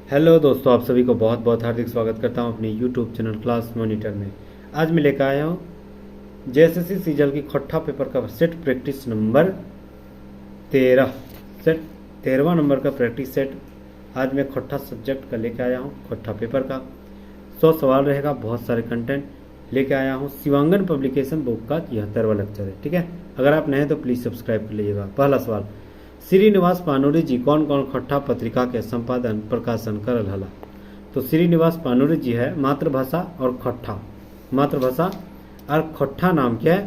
Hello दोस्तों, आप सभी को बहुत बहुत हार्दिक स्वागत करता हूं अपनी यूट्यूब चैनल क्लास मॉनिटर में। आज मैं लेकर आया हूं जेएसएससी सीजल की खट्टा पेपर का सेट प्रैक्टिस नंबर 13 सेट 13वां नंबर का प्रैक्टिस सेट। आज मैं खट्टा सब्जेक्ट का लेकर आया हूं, खट्टा पेपर का 100 सवाल रहेगा, बहुत सारे कंटेंट लेके आया हूं। शिवांगन पब्लिकेशन बुक का 73वां लेक्चर है, ठीक है। अगर आप नए हैं तो प्लीज़ सब्सक्राइब कर लीजिएगा। पहला सवाल, श्रीनिवास पानुरी जी कौन कौन खट्टा पत्रिका के संपादन प्रकाशन करल हला। तो श्रीनिवास पानुरी जी है मातृभाषा और खट्टा, मातृभाषा और खट्टा नाम के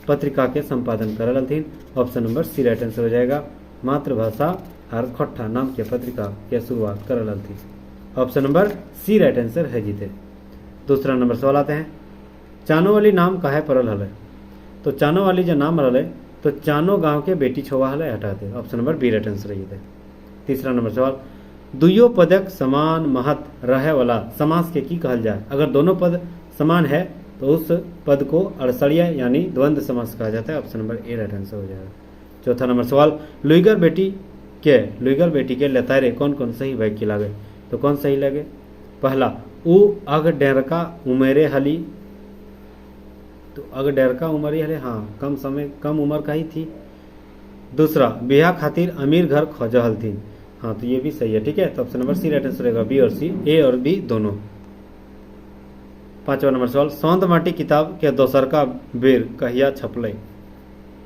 पत्रिका के संपादन करल हथिन। Option number C right answer हो जाएगा। मातृभाषा और खट्टा नाम के पत्रिका के शुरुआत करल हथिन। Option number C right answer है जीते। दूसरा नंबर सवाल आते हैं, चानो वाली नाम काहे पड़ल हल। तो चानो वाली जो नाम रहल तो चानो गांव के बेटी छोवा हल हटाते। Option number B right answer है। तीसरा नंबर सवाल, दुइयो पदक समान महत रहे वाला समास के की कहल जाए। अगर दोनों पद समान है तो उस पद को अड़सड़िया यानी द्वंद्व समास कहा जाता है। Option number A right answer हो जाएगा। चौथा नंबर सवाल, लुइगर बेटी के लतारे कौन कौन सही वाक्य लागे। तो कौन सही लगे। पहला, उ अग डेरका उमेरे हली। तो अगर डेरका उम्र ही हले, हाँ कम उम्र का ही थी। दूसरा, बिहा खातिर अमीर घर खोज हलथिन। हाँ तो ये भी सही है, ठीक है। तो option number C right answer रहेगा, बी और सी, ए और बी दोनों। पांचवा नंबर सवाल, सौंद माटी किताब के दोसरका बेर कहिया छपल।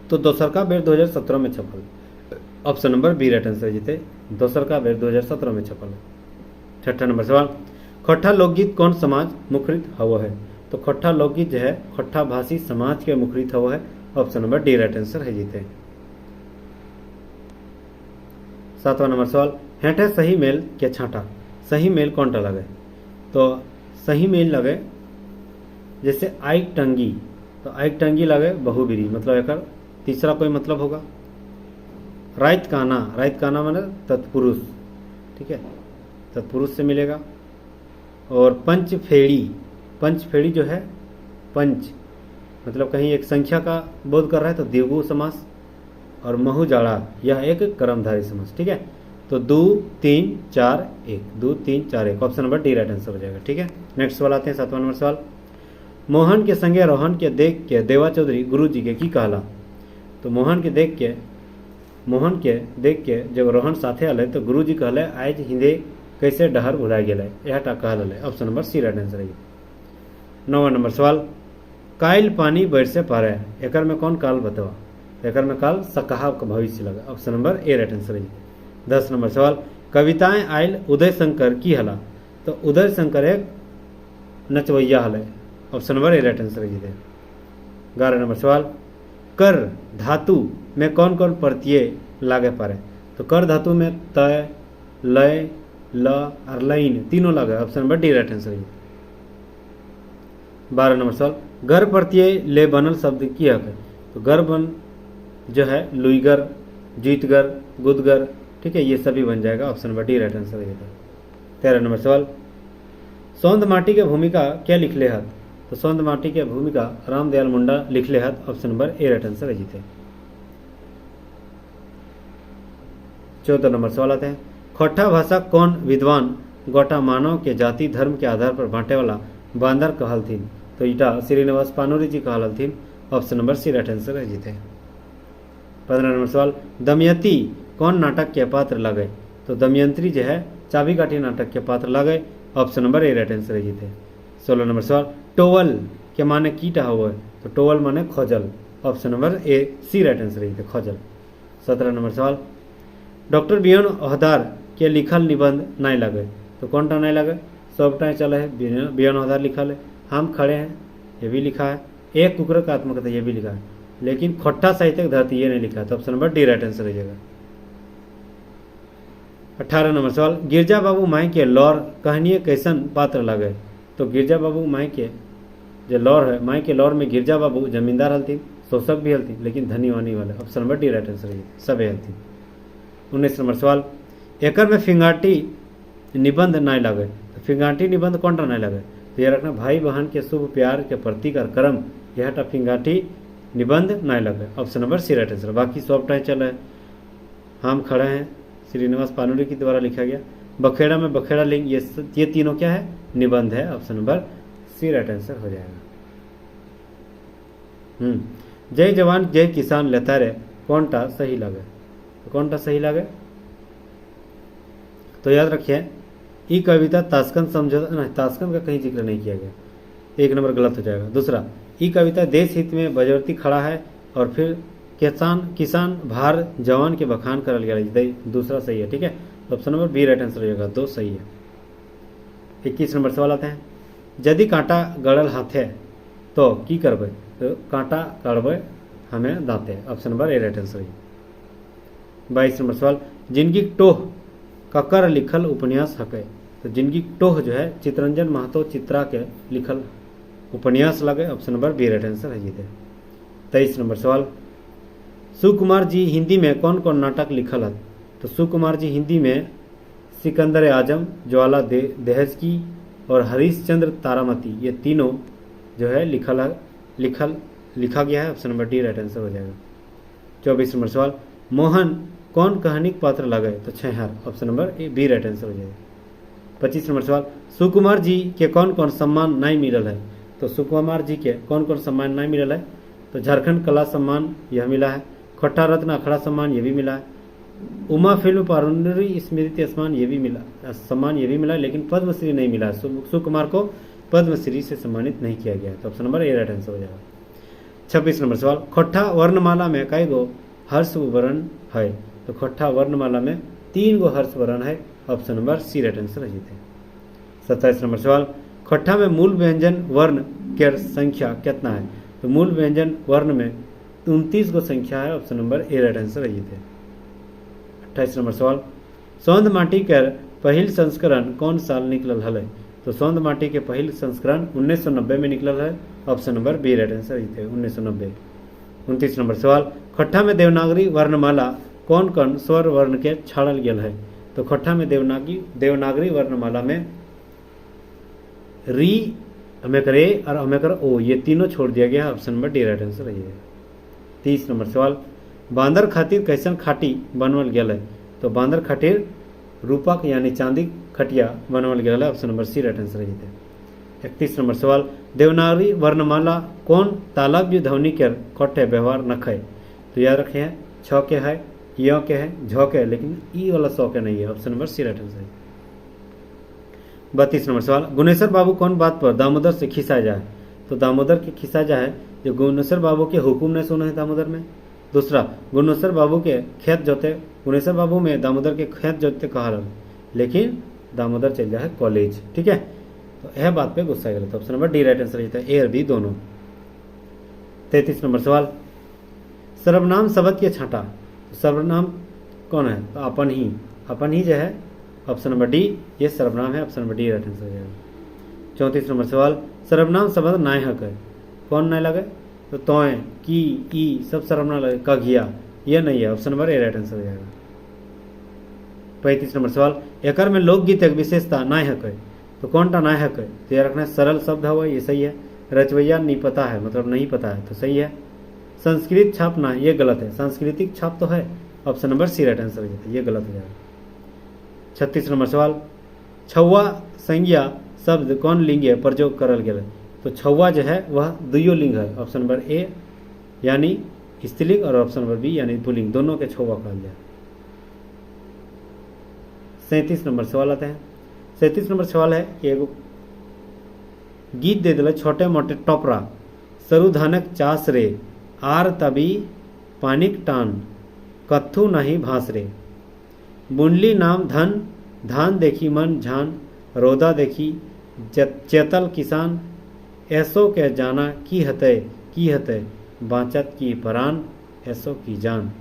तो दोसरका बेर 2017 में छपल। Option number B right answer जीते, दोसरका बेर 2017 में छपल। छठा नंबर सवाल, खट्टा लोकगीत कौन समाज मुखरित हवा है। तो खट्टा लोकगीत जो है खट्टा भाषी समाज के मुखरित हवा है। Option number D right answer है जीते। सातवां नंबर सवाल, हेठे सही मेल के छाटा, सही मेल कौन टा लगे। तो सही मेल लगे जैसे आइक टंगी, तो आइक टंगी लगे बहुबिरी, मतलब एक तीसरा कोई मतलब होगा। राइत काना माने तत्पुरुष, ठीक है, तत्पुरुष से मिलेगा। और पंचफेड़ी जो है पंच मतलब कहीं एक संख्या का बोध कर रहा है तो द्विगु समास। और महुजाड़ा यह एक कर्मधारी समास, ठीक है। तो 2 3 4 1, 2 3 4 1, option number D right answer हो जाएगा, ठीक है। नेक्स्ट सवाल आते हैं, सातवां नंबर सवाल, मोहन के संगे रोहन के देख के देवा चौधरी गुरु जी के की कहला। तो मोहन के देख के जब रोहन साथे आल तो गुरु जी कहले आज हिंदे कैसे डहर भुला गए, यह कहल। Option number C right answer है। नौवा नंबर सवाल, काइल पानी बैर से पारे, एकर में कौन काल बतवा। एकर में काल सकाहा का भविष्य लगा। Option number A right answer है। 10 नंबर सवाल, कविताएं आयल उदय शंकर की हला। तो उदय शंकर एक नचवैया हल। Option number A right answer है। 11 नंबर सवाल, कर धातु में कौन कौन प्रत्यय लागे पारे। तो कर धातु में तय, लय, ल और लाइन तीनों लागे। Option number D right answer है। 12 नंबर सवाल, घर प्रत्यय ले बनल शब्द की हक। तो घर बन जो है लुईगर, जीतगर, गुदगर, ठीक है, ये सभी बन जाएगा। Option number D right answer है। 13 नंबर सवाल, सौंद माटी के भूमिका क्या लिखले हत। तो सौंद माटी के भूमिका रामदयाल मुंडा लिखले हत। Option number A right answer है जीते। 14 नंबर सवाल आते हैं, खट्टा भाषा कौन विद्वान गोटा मानव के जाति धर्म के आधार पर बांटे वाला बांदर कहलथिन। तो ईटा श्रीनिवास पानुरी जी कहलथिन। Option number C right answer है जीते। 15 नंबर सवाल, दमयंती कौन नाटक के पात्र लगे। तो दमयंती जो है चाबी काठी नाटक के पात्र लगे। Option number A right answer है जीते। 16 नंबर सवाल, टोवल के माने कीटा हुआ। तो टोवल माने खोजल। Option number A C right answer है खोजल। 17 नंबर सवाल, डॉक्टर बियन ओहदार के लिखल निबंध नहीं लगे। तो कौन टा नहीं लगे, सबटा चल है बियन ओहदार लिखल है। हम खड़े हैं ये भी लिखा है, एक कुकर का आत्मकथा ये भी लिखा है, लेकिन खट्टा साहित्यिक धरती ये नहीं लिखा है। तो option number D right answer हो जाएगा। 18 नंबर सवाल, गिरजा बाबू माई के लौर कहानी कैसन पात्र लगे। तो गिरजा बाबू माई के जो लौर है, माई के लौर में गिरजा बाबू जमींदार हलती, शोषक भी हलती, लेकिन धनी वानी वाले। Option number D right answer है, सब हलती। 19 नंबर सवाल, एकर में फिंगाटी निबंध नहीं लगे। तो फिंगाटी निबंध कौन टा नहीं लगे। तो यह रखना भाई बहन के शुभ प्यार के प्रतीक और कर्म, यह टा फिंगाटी निबंध नहीं लगे। Option number C right answer. बाकी सब टाइम चल है, हम खड़े हैं श्रीनिवास पानुरी के द्वारा लिखा गया, बखेड़ा में बखेड़ा लिंग, ये तीनों क्या है, निबंध है। Option number C right answer हो जाएगा। जय जवान जय किसान लेता रे कौनटा सही लगे, तो कौनटा सही लगे, तो याद रखिए ई कविता ताशकंद समझौता, नहीं ताशकंद का कहीं जिक्र नहीं किया गया, 1 नंबर गलत हो जाएगा। दूसरा, ई कविता देश हित में बजरती खड़ा है, और फिर किसान भार जवान के बखान करल गया, दूसरा सही है। ठीक है, option number B right answer हो जाएगा, 2 सही है। 21 नंबर सवाल आते हैं, यदि कांटा गड़ल हाथे तो की करबे, तो कांटा काटबे हमें दांते, option number A right answer है। 22 नंबर सवाल, जिनकी टोह ककर लिखल उपन्यास हके, तो जिनकी टोह जो है चितरंजन महतो चित्रा के लिखल उपन्यास लगे, option number B right answer है जीते। 23 नंबर सवाल, सुकुमार जी हिंदी में कौन कौन नाटक लिखल है, तो सुकुमार जी हिंदी में सिकंदर आजम, ज्वाला देहजकी और हरीशचंद्र तारामती, ये तीनों जो है लिखा गया है, option number D right answer हो जाएगा। 24 नंबर सवाल, मोहन कौन कहानी पात्र लगे, तो छैहर, option number A B right answer हो जाएगा। 25 नंबर सवाल, सुकुमार जी के कौन कौन सम्मान नहीं मिलल है, तो सुकुमार जी के कौन कौन सम्मान नहीं मिलल है, तो झारखंड कला सम्मान यह मिला है, खट्टा रत्न अखड़ा सम्मान ये भी मिला है, उमा फिल्म पारुंडरी स्मृति सम्मान ये भी मिला है, लेकिन पद्मश्री नहीं मिला है, सुकुमार को पद्मश्री से सम्मानित नहीं किया गया, तो option number A right answer हो जाएगा। 26 नंबर सवाल, खट्टा वर्णमाला में कई गो हर्ष वर्ण है, तो खट्टा वर्णमाला में 3 गो हर्ष वर्ण है, option number C right answer है जीते। 27 नंबर सवाल, खट्टा में मूल व्यंजन वर्ण के संख्या कितना है, तो मूल व्यंजन वर्ण में 29 गो संख्या है, option number A right answer है जीते। 28 नंबर सवाल, सौंध माटी के पहिल संस्करण कौन साल निकलल हल, तो सौंध माटी के पहिल संस्करण 1990 में निकलल है, option number B right answer जीते 1990। 29 नंबर सवाल, खट्टा में देवनागरी वर्णमाला कौन कौन स्वर वर्ण के छाड़ल गेल है, तो खट्टा में देवनागरी वर्णमाला में री, अमेकर ए और अमेकर ओ, ये तीनों छोड़ दिया गया, option number D right answer है। 30 नंबर सवाल, बांदर खातिर कैसन खाटी बनवल गेल है, तो बांदर खातिर रूपक यानी चांदी खटिया बनवल गेल है, option number C right answer है। 31 नंबर सवाल, देवनागरी वर्णमाला कौन तालव्य ध्वनि के खट्टे व्यवहार नख है, तो याद रखे हैं 6 के है, य के है, झ के है, लेकिन ई वाला 100 के नहीं है, option number C right answer है। 32 नंबर सवाल, गुनेश्वर बाबू कौन बात पर दामोदर से खिंचा जाए, तो दामोदर के खिंचा जाए जो गुनेश्वर बाबू के हुकुम ने सुना है दामोदर में। दूसरा, गुनेश्वर बाबू के खेत जोते, गुनेश्वर बाबू में दामोदर के खेत जोते कहा, लेकिन दामोदर चल जाए कॉलेज। ठीक है, तो यह बात पे गुस्सा गया, तो option number D right answer है, ए और बी दोनों। 33 नंबर सवाल, सर्वनाम शब्द के छाटा, सर्वनाम कौन है, तो अपन ही जो है, ऑप्शन नंबर डी, ये सर्वनाम है, option number D right answer हो जाएगा। 34 नंबर सवाल, सर्वनाम शब्द नायक है, कौन नहीं लगे, तो तोय की ई सब सर्वनाम लगे, कघिया ये नहीं है, option number A right answer हो जाएगा। 35 नंबर सवाल, एकर में लोकगीत एक विशेषता नायक है, तो कौन टा नायक है, तो यह रखना है सरल शब्द हुआ, ये सही है। रचवैया नहीं पता है, मतलब नहीं पता है, तो सही है। संस्कृत छाप ना, ये गलत है, सांस्कृतिक छाप तो है, option number C right answer हो जाता है, ये गलत हो जाएगा। 36 नंबर सवाल, छौवा संज्ञा शब्द कौन लिंग प्रयोग करल गया, तो छौवा जो है वह दुयो लिंग है, ऑप्शन नंबर ए यानी स्त्रीलिंग और ऑप्शन नंबर बी यानी पुल्लिंग, दोनों के छौवा कहल जाए। 37 नंबर सवाल आते हैं। 37 नंबर सवाल है कि एगो गीत दे दिल छोटे मोटे टोपरा, सरुधानक चास रे, आर तबी पानिक टान, कत्थु नहीं भास रे, बुंडली नाम धन, धान देखी मन झान, रोदा देखी चेतल किसान, ऐसो के जाना की हते बाँचत की परान, ऐसो की जान,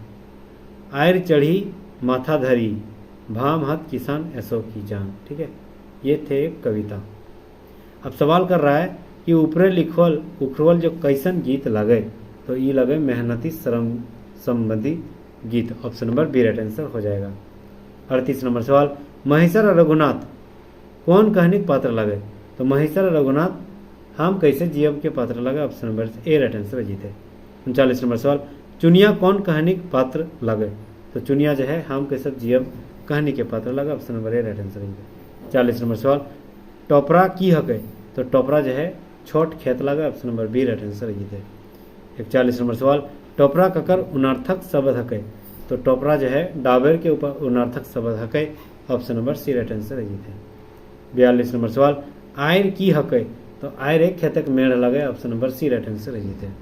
आयर चढ़ी माथा धरी, भाम हत किसान ऐसो की जान। ठीक है, ये थे कविता। अब सवाल कर रहा है कि ऊपरे लिखवल उखरवल जो कैसन गीत लगे, तो ये लगे मेहनती श्रम संबंधी गीत, option number B right answer हो जाएगा। 38 नंबर सवाल, महेश्वर और रघुनाथ कौन कहानी पात्र लगे, तो महेश्वर और रघुनाथ हम कैसे जीव के पात्र लगे, option number A right answer जीते। 39 नंबर सवाल, चुनिया कौन कहानी पात्र लगे, तो चुनिया जो है हम कैसे जीव कहानी के पात्र लगा, option number A right answer है। 40 नंबर सवाल, टोपरा की हके, तो टोपरा जो है छोट खेत लगा, option number B right answer है। 41 नंबर सवाल, टोपरा ककर उनार्थक शब्द हके, तो टोपरा जो है डाबर के ऊपर उनार्थक शब्द हके, option number C right answer है। 42 नंबर सवाल, आयर की हके, तो आयर एक खेतक मेड़ लगे, option number C right answer है।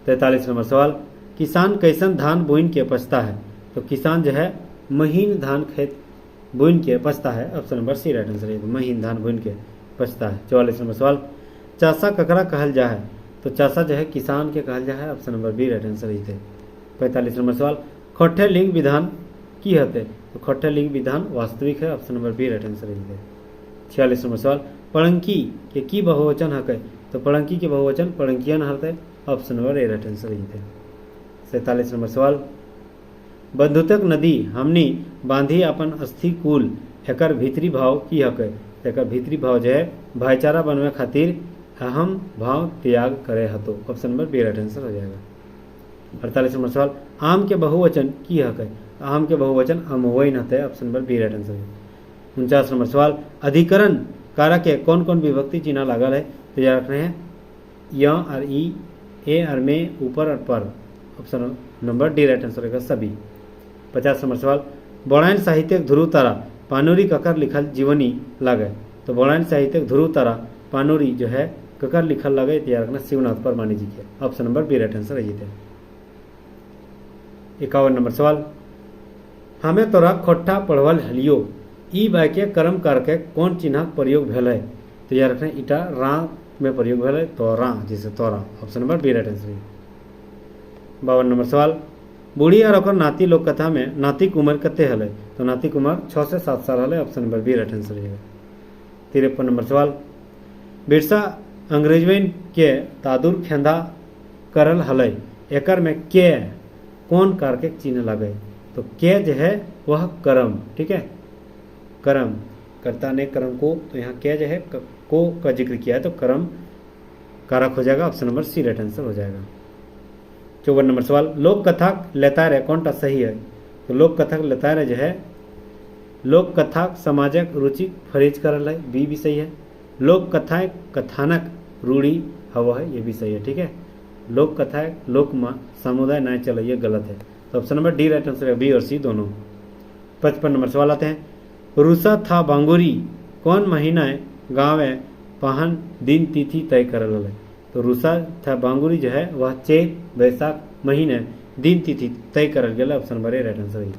43 नंबर सवाल, किसान कैसन धान बोइन के पछता है, तो किसान जो है महीन धान खेत बोइन के पछता है, option number C right answer है। महीन धान बोइन के पछता है। 44 नंबर सवाल, चासा ककरा कहल जा है, तो चासा जो है किसान के कहल जा है, option number B right answer है। 45 नंबर सवाल, खट्टे लिंग विधान की हते, तो खट्टे लिंग विधान वास्तविक है, option number B right answer है। 46 नंबर सवाल, पड़ंकी के की बहुवचन हके, तो पड़ंकी के बहुवचन पड़ंकियन हते, option number A right answer है। 47 नंबर सवाल, बंधुतक नदी हमनी बांधी अपन अस्थि कूल, एकर भीतरी भाव की हके, एकर भीतरी भाव जो है भाईचारा बनवे खातिर अहम भाव त्याग करे हतो, option number B right answer हो जाएगा। 48 नंबर सवाल, आम के बहुवचन की हके, आम के बहुवचन अमवैन हते, option number B right answer है। 49 नंबर सवाल, अधिकरण कारक के कौन कौन विभक्ति चिन्ह लागल है, तो याद रखना है य और ई, ए और में, ऊपर और पर, option number D right answer होगा सभी। 50 नंबर सवाल, बौड़ाइन साहित्यक ध्रुव तारा पानुरी ककर लिखल जीवनी लागे, तो बौड़ाइन साहित्यक ध्रुव तारा पानुरी जो है ककर लिखल लगे, याद रखना शिवनाथ परमानी जी के, option number B right answer है। 51 नंबर सवाल, हमें तोरा खोट्ठा पढ़वल हलियो, ई वाक्य कर्म करके कौन चिन्हक प्रयोग भेल है, तो याद रखना ईटा रा में प्रयोग भेल है, तोरा जैसे तोरा, option number B right answer है। 52 नंबर सवाल, बूढ़ी और ओकर नाती लोक कथा में नातिक उम्र कते हल, तो नातिक उम्र 6 से 7 साल हल, option number B right answer है। 53 नंबर सवाल, बिरसा अंग्रेजवन के तादुर खेंदा करल हल, एकर में के कौन कारके चिन्ह लगे, तो के जो है वह कर्म, ठीक है, कर्म कर्ता ने कर्म को, तो यहाँ के जो है को का जिक्र किया है, तो कर्म कारक हो जाएगा, option number C right answer हो जाएगा। 54 नंबर सवाल, लोक कथा लेतारे कौन टा सही है, तो लोक कथा लेतारे जो है लोक कथा समाजक रुचि फरीज करल है, बी भी सही है। लोक कथाएं कथानक रूढ़ी हवा है, ये भी सही है, ठीक है। लोक कथाएं लोक समुदाय न चले, ये गलत है, तो option number D right answer है, बी और सी दोनों। 55 नंबर सवाल आते हैं, रुसा था बांगुरी कौन महीना गाँव पहन दिन तिथि तय करल है, तो रुसा था बांगुरी जो है वह चैत बैसाख महीने दिन तिथि तय करल गया, option number A right answer है।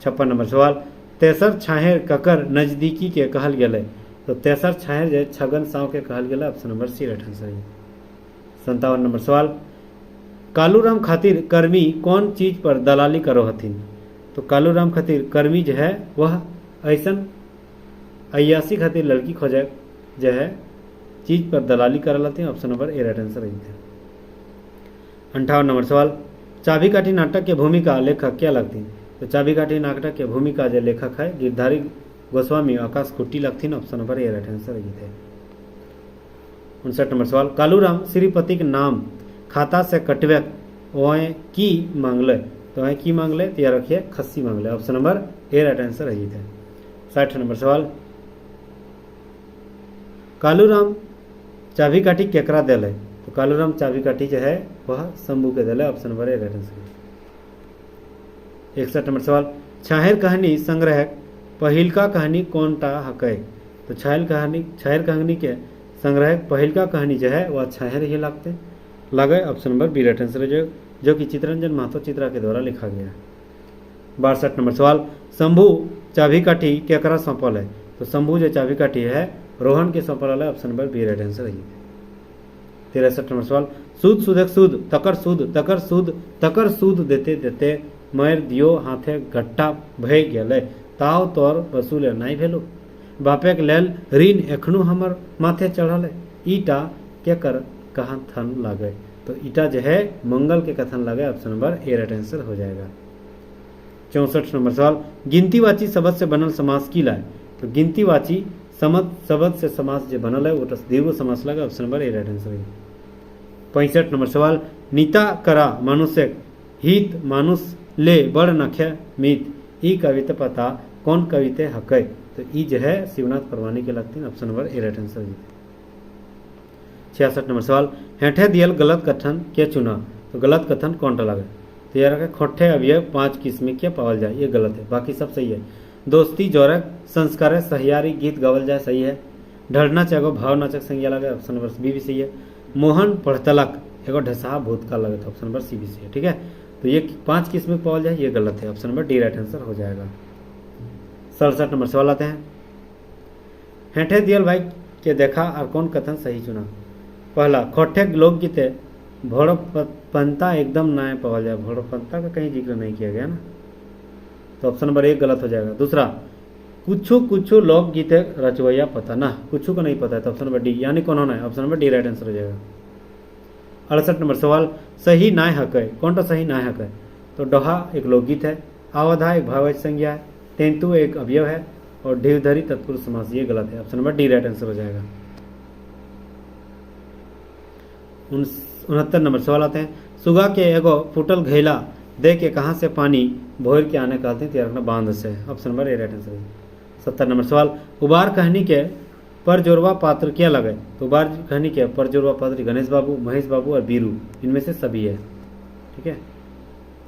56 नंबर सवाल, तेसर छाहेर ककर नजदीकी के कहल गया, तो तेसर छाहेर जो छगन साव के कहल गया, option number C right answer है। 57 नंबर सवाल, कालूराम खातिर कर्मी कौन चीज पर दलाली करो हथिन, तो कालूराम खातिर कर्मी जो है वह ऐसन अयासी खातिर लड़की खोजे जो है चीज पर दलाली करल हथिन, option number A right answer है। 58 नंबर सवाल, चाबी काठी नाटक के भूमिका लेखक क्या लगती, तो चाबी काठी नाटक के भूमिका जो लेखक है गिरधारी गोस्वामी आकाश कुट्टी लगथिन, option number A right answer है। 59 नंबर सवाल, कालूराम श्रीपति के नाम खाता से कटवे वह की मांगले, तो वह की मांगले, तो याद रखिए खस्सी मांगले, option number A right answer है। 60 नंबर सवाल, कालूराम चाबी काठी केकरा दिल है, तो कालूराम चाबी काठी जो है वह शंभू के दिल है, option number A right answer है। 61 नंबर सवाल, छाहेर कहानी संग्रह पहिलका कहानी कौन टा हकै, तो छाहेर कहानी के संग्रह पहिलका कहानी जो है वह छाहेर ही लगते लगे, option number B right answer है, जो कि चित्रंजन महतो चित्रा के द्वारा लिखा गया है। 62 नंबर सवाल, शंभू चाबी काठी केकरा सौंपल है, तो शंभू जो चाबी काठी है रोहन के सौंपल है, option number B right answer है। 63 नंबर सवाल, सूद सूदक सूद तकर सूद देते देते मर दियो हाथे घट्टा भय गेल, ताव तोर वसूल नहीं भेलो, बापे के लेल ऋण एखनो हमर माथे चढ़ल, ईटा केकर कथन लागे, तो ईटा जो है मंगल के कथन लागे, option number A right answer हो जाएगा। 64 नंबर सवाल, गिनतीवाची शब्द से बनल समास की लाए, तो गिनतीवाची शब्द से समास जो बनल है वो दीर्घ समास लगा, option number A right answer है। 65 नंबर सवाल, नीता करा मनुष्य हित मानुष ले बड़ नखे मीत, ई कविता पता कौन कविते हकै, तो ई जो है शिवनाथ परवानी के लगते हैं। Option number A right answer हो जाते। 66 नंबर सवाल, हेठे दियल गलत कथन के चुना, तो गलत कथन कौन टा लगे, तो यार रखे खोठे अवयव 5 किस्म के पावल जाए, ये गलत है, बाकी सब सही है। दोस्ती जोरक संस्कार संहियारी गीत गावल जाए, सही है। ढड़ना चाहे भाव नाचक संज्ञा लगे, ऑप्शन नंबर बी भी सही है। मोहन पढ़तलक एगो ढसा भूतकाल लगे, तो ऑप्शन नंबर सी भी सही है। ठीक है, तो ये 5 किस्म में पावल जाए, ये गलत है, option number D right answer हो जाएगा। 67 नंबर सवाल आते हैं, हेठे दियल भाई के देखा और कौन कथन सही चुना। पहला, खोठे लोकगीते भोड़पंता एकदम नए पावल जाए, भोड़पंता का कहीं जिक्र नहीं किया गया ना, तो ऑप्शन नंबर 1 गलत हो जाएगा। दूसरा, कुछ कुछ लोकगीते रचवैया पता ना, कुछ को नहीं पता है, तो ऑप्शन नंबर डी, यानी कौन होना है, option number D right answer हो जाएगा। 68 नंबर सवाल, सही नाय हक है, कौन सा सही नाय हक है, तो डोहा एक लोकगीत है, आवधा एक भाववाची संज्ञा है, तेंतु एक अवयव है, और ढेवधरी तत्पुरुष समास, ये गलत है, option number D right answer हो जाएगा। 69 नंबर सवाल आते हैं, सुगा के एगो फुटल घैला दे के कहाँ से पानी भोर के आने कहते हैं, तैयार रखना बांध से, option number A right answer है। 70 नंबर सवाल, उबार कहनी के परजोरवा पात्र क्या लगे, तो उबार कहनी के परजोरवा पात्र गणेश बाबू, महेश बाबू और बीरू, इनमें से सभी है। ठीक है।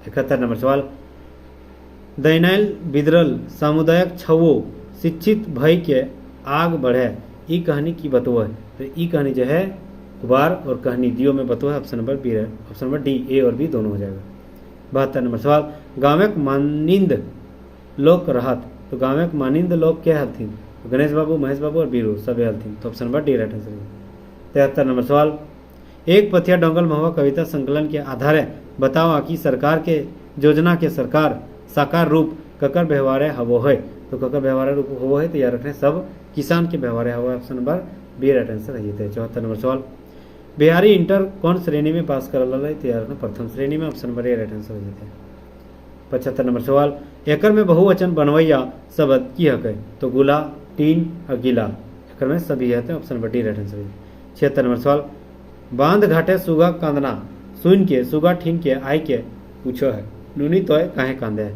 71 नंबर सवाल, दैनैल बिदरल सामुदायिक छवो शिक्षित भय के आग बढ़े, ई कहानी की बतुआ है, तो ई कहानी जो है उबार और कहानी दियो में बतुआ है, ऑप्शन नंबर बी है, ऑप्शन नंबर डी, ए और बी दोनों हो जाएगा। 72 नंबर सवाल, गाँव मानिंद लोक रहत, तो गाँव मानिंद लोग क्या हलथिन, तो गणेश बाबू, महेश बाबू और बीरू सभी हलथिन, तो option number D right answer है। 73 नंबर सवाल, एक पथिया डोंगल महुआ कविता संकलन के आधारे बताओ कि सरकार के योजना के सरकार साकार रूप ककर व्यवहार हवो है, तो ककर व्यवहार रूप हवो है, तो याद रखने सब किसान के व्यवहार हवो है, option number B right answer है। 74 नंबर सवाल, बिहारी इंटर कौन श्रेणी में पास करल है, तो याद रखना प्रथम श्रेणी में, option number A right answer हो जाते हैं। 75 नंबर सवाल, एकर में बहुवचन बनवैया शब्द की हक है, तो गुला, टीन और गिला, एकर में सभी है, तो option number D right answer है। 76 नंबर सवाल, बांध घाटे सुगा कांदना सुन के सुगा ठीन के आय के पूछो है, नूनी तो है काहे कांदे है,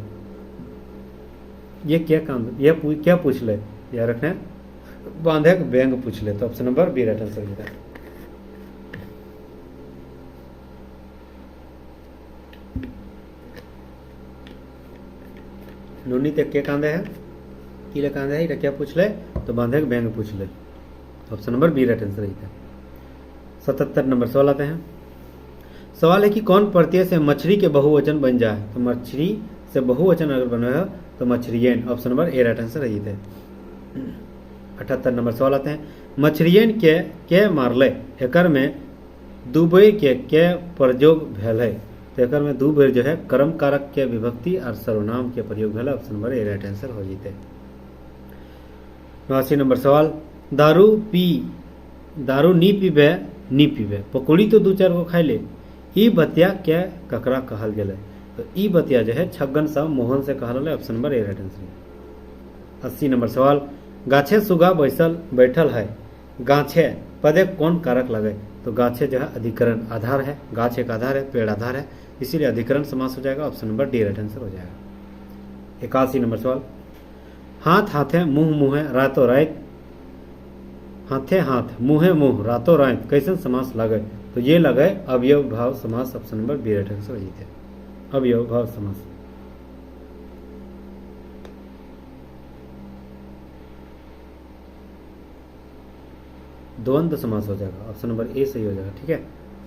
ये क्या कांद, ये क्या पूछ ले, याद रखना बांधे व्यंग पूछ ले, तो option number B right answer है। नूनी तक के कांदे है, किले कांदे है, क्या पूछ ले, तो बांधे व्यंग पूछ ले, option number B right answer है। 77 नंबर सवाल आते हैं, सवाल है कि कौन प्रत्यय से मछली के बहुवचन बन जाए, तो मछली से बहुवचन अगर बने हो तो मछलियन, option number A right answer है। 78 नंबर सवाल आते हैं, मछलियन के मारले, एकर में दू बेर के प्रयोग भेल है, तो एकर में दू बेर जो है कर्म कारक के विभक्ति और सर्वनाम के प्रयोग भेल, option number A right answer हो जीते। 89 नंबर सवाल, दारू नी पीबे पकौड़ी तो 2-4 गो खाई ले, ई बतिया के ककरा कहल गेले, तो ई बतिया जो है छगन साहब मोहन से कहल है, option number A right answer. 80 number सवाल, गाछे सुगा बैठल है, गाछे पदे कौन कारक लगे, तो गाछे जो है अधिकरण आधार है, गाछ एक आधार है, पेड़ आधार है, इसीलिए अधिकरण समास हो जाएगा, option number D right answer हो जाएगा। 81 नंबर सवाल, हाथ हाथे मुँह मुँहे रातों रात, हाथे हाथ मुँहे मुँह रातों रात कैसन समास लगे, तो ये लगे अवयव भाव समास, option number B right answer हो जाते हैं। अवयव भाव समास। द्वंद्व समास हो जाएगा, ऑप्शन नंबर ए सही हो जाएगा। ठीक है,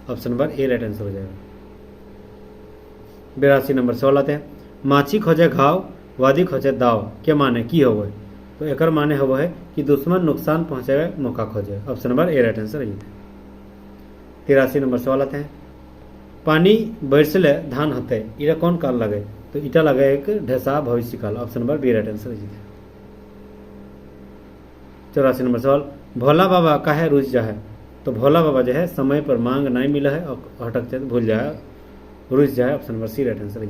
option number A right answer हो जाएगा। 82 नंबर सवाल आते हैं, माछी खोजे घाव वादी खोजे दाव के माने की हो, तो एकर माने हो है कि दुश्मन नुकसान पहुंचावे मौका खोजे, option number A right answer है। 83 नंबर सवाल आते हैं, पानी बरसले धान हते, इटा कौन काल लगे, तो इटा लगे एक ढेसा भविष्य काल, option number B right answer है। 84 नंबर सवाल, भोला बाबा काहे रुस जाए, तो भोला बाबा जो है समय पर मांग नहीं मिला है और हटक जाए भूल जाए रुस जाए, option number C right answer है।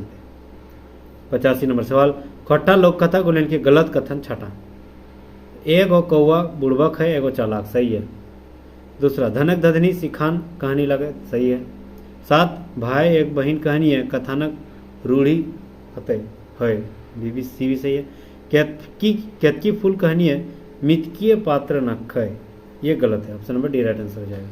85 नंबर सवाल, खट्टा लोक कथा को लेकर गलत कथन छटा, एगो कौआ बुड़बक है, एगो चालाक, सही है। दूसरा, धनक धधनी सिखान कहानी लगे, सही है। 7 भाई एक बहन कहानी है, कथानक रूढ़ी हते है, बी भी सी भी सही है। केतकी फूल कहनी है मितकीय पात्र न खय, ये गलत है, option number D right answer हो जाएगा।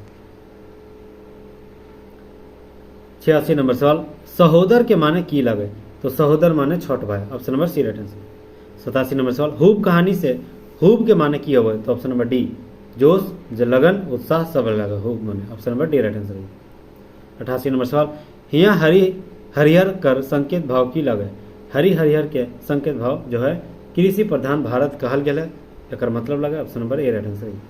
86 नंबर सवाल, सहोदर के माने की लगे, तो सहोदर माने छोट भाई, option number C right answer. 87 नंबर सवाल, खूब कहानी से खूब के माने की हो, तो ऑप्शन नंबर डी जोश लगन उत्साह सब लगा, खूब माने, option number D right answer है। 88 नंबर सवाल, हिया हरिहर कर संकेत भाव की लगे, हरिहर के संकेत भाव जो है कृषि प्रधान भारत कहल गया है, एक मतलब लगे, option number A right answer है।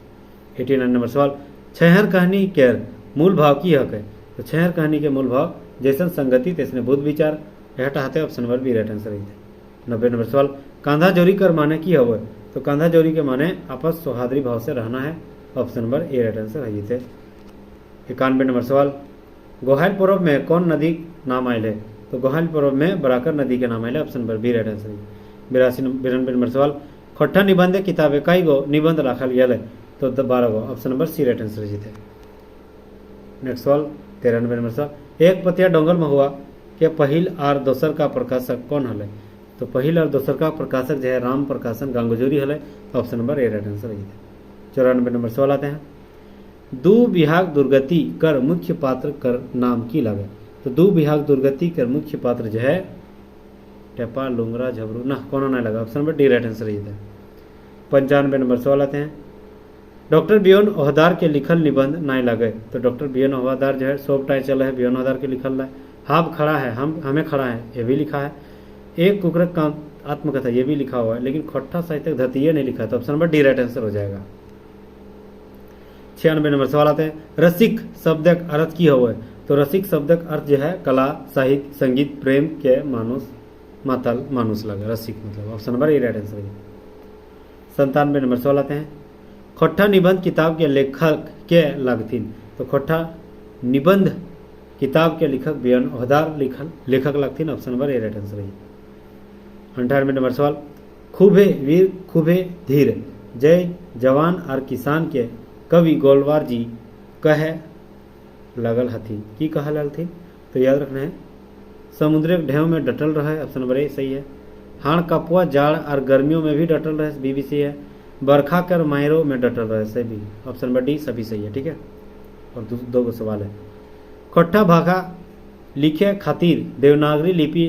89 नंबर सवाल, छहर कहानी के मूल भाव की हक है, तो छहर कहानी के मूल भाव जैसन संगति तैसने बुद्ध विचार, यह हटाते option number B right answer है। 90 नंबर सवाल, कांधा जोरी कर माने की हवे, तो कांधा जोरी के माने आपस सौहार्दी भाव से रहना है, option number A right answer है थे। 91 नंबर सवाल, गोहाइल पर्व में कौन नदी नाम आयल है, तो गोहाइल पर्व में बराकर नदी के नाम आयल है, option number B right answer है। 92 नंबर सवाल, खट्टा निबंध किताबे कई गो निबंध रखल गया है, तो 12 गो, option number C right answer जीते। नेक्स्ट सवाल 93 नंबर सवाल, एक पतिया डोंगल में हुआ के पहिल आर दोसर का प्रकाशक कौन हल, तो पहिल और दोसर का प्रकाशक जो है राम प्रकाशन गांगुजूरी हल, option number A right answer जीते। 94 नंबर सवाल आते हैं, दू विभाग दुर्गति कर मुख्य पात्र कर नाम की लगे, तो दू विभाग दुर्गति कर मुख्य पात्र जो है टेपा लुंगरा झबरू ना कोनो नहीं लगा, option number D right answer है। 95 नंबर सवाल आते हैं, डॉक्टर बियोन ओहदार के लिखल निबंध नहीं लगे, तो डॉक्टर बियोन ओहदार जो है सोपटाई चल है बियोन ओहदार के लिखल है। हाब खड़ा है हमें खड़ा है, ये भी लिखा है। एक कुकरक का आत्मकथा, ये भी लिखा हुआ है, लेकिन खट्टा साहित्यक धरतीय नहीं लिखा, तो option number D right answer हो जाएगा। 96 नंबर सवाल आते हैं, रसिक शब्दक अर्थ की हो, तो रसिक शब्दक अर्थ जो है कला साहित्य संगीत प्रेम के मानुस मातल मानुस लगे, रसिक मतलब, option number A right answer है। 97 नंबर सवाल आते हैं, खोट्ठा निबंध किताब के लेखक के लगथिन, तो खोट्ठा निबंध किताब के लेखक बियोन ओहदार लेखक लगथिन, option number A right answer है। 98 नंबर सवाल, खूबे वीर खूबे धीर जय जवान और किसान के कवि गोलवार जी कहे लगल हथी, की कहल हथिन, तो याद रखना है समुद्र के ढेव में डटल रहे, ऑप्शन नंबर ए सही है। हाण कपुआ जाड़ और गर्मियों में भी डटल रहे, बी भी सही है। बरखा कर मायरों में डटल रहे, सही भी, ऑप्शन नंबर डी सभी सही है, ठीक है। और दो गो सवाल है, खोट्ठा भाखा लिखे खातिर देवनागरी लिपि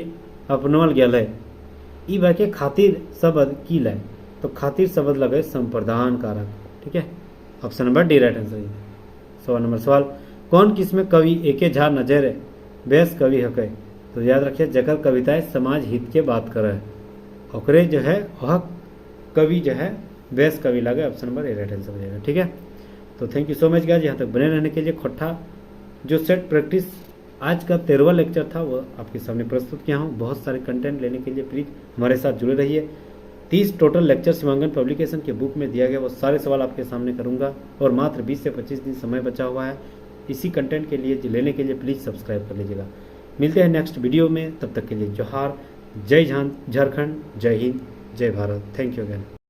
अपनावल गया है, ई वाक्य खातिर शब्द की लाए, तो खातिर शब्द लगे संप्रदान कारक, ठीक है, option number D right answer है। 100 नंबर सवाल, कौन किस्म कवि एके झा नजर बेस कवि हके, तो याद रखिए जकर कविताएं समाज हित के बात करे ओकरे जो है वह कवि जो है बेस कवि लगे, option number A right answer हो जाएगा, ठीक है। तो thank you so much guys, यहाँ तक बने रहने के लिए। खोट्ठा जो सेट प्रैक्टिस आज का 13वां लेक्चर था वो आपके सामने प्रस्तुत किया हूँ। बहुत सारे कंटेंट लेने के लिए प्लीज हमारे साथ जुड़े रहिए। 30 टोटल लेक्चर सीमांकन पब्लिकेशन के बुक में दिया गया, वो सारे सवाल आपके सामने करूंगा और मात्र 20 से 25 दिन समय बचा हुआ है। इसी कंटेंट के लिए लेने के लिए प्लीज सब्सक्राइब कर लीजिएगा। मिलते हैं नेक्स्ट वीडियो में, तब तक के लिए जोहार, जय झारखंड, जय हिंद, जय भारत। Thank you again.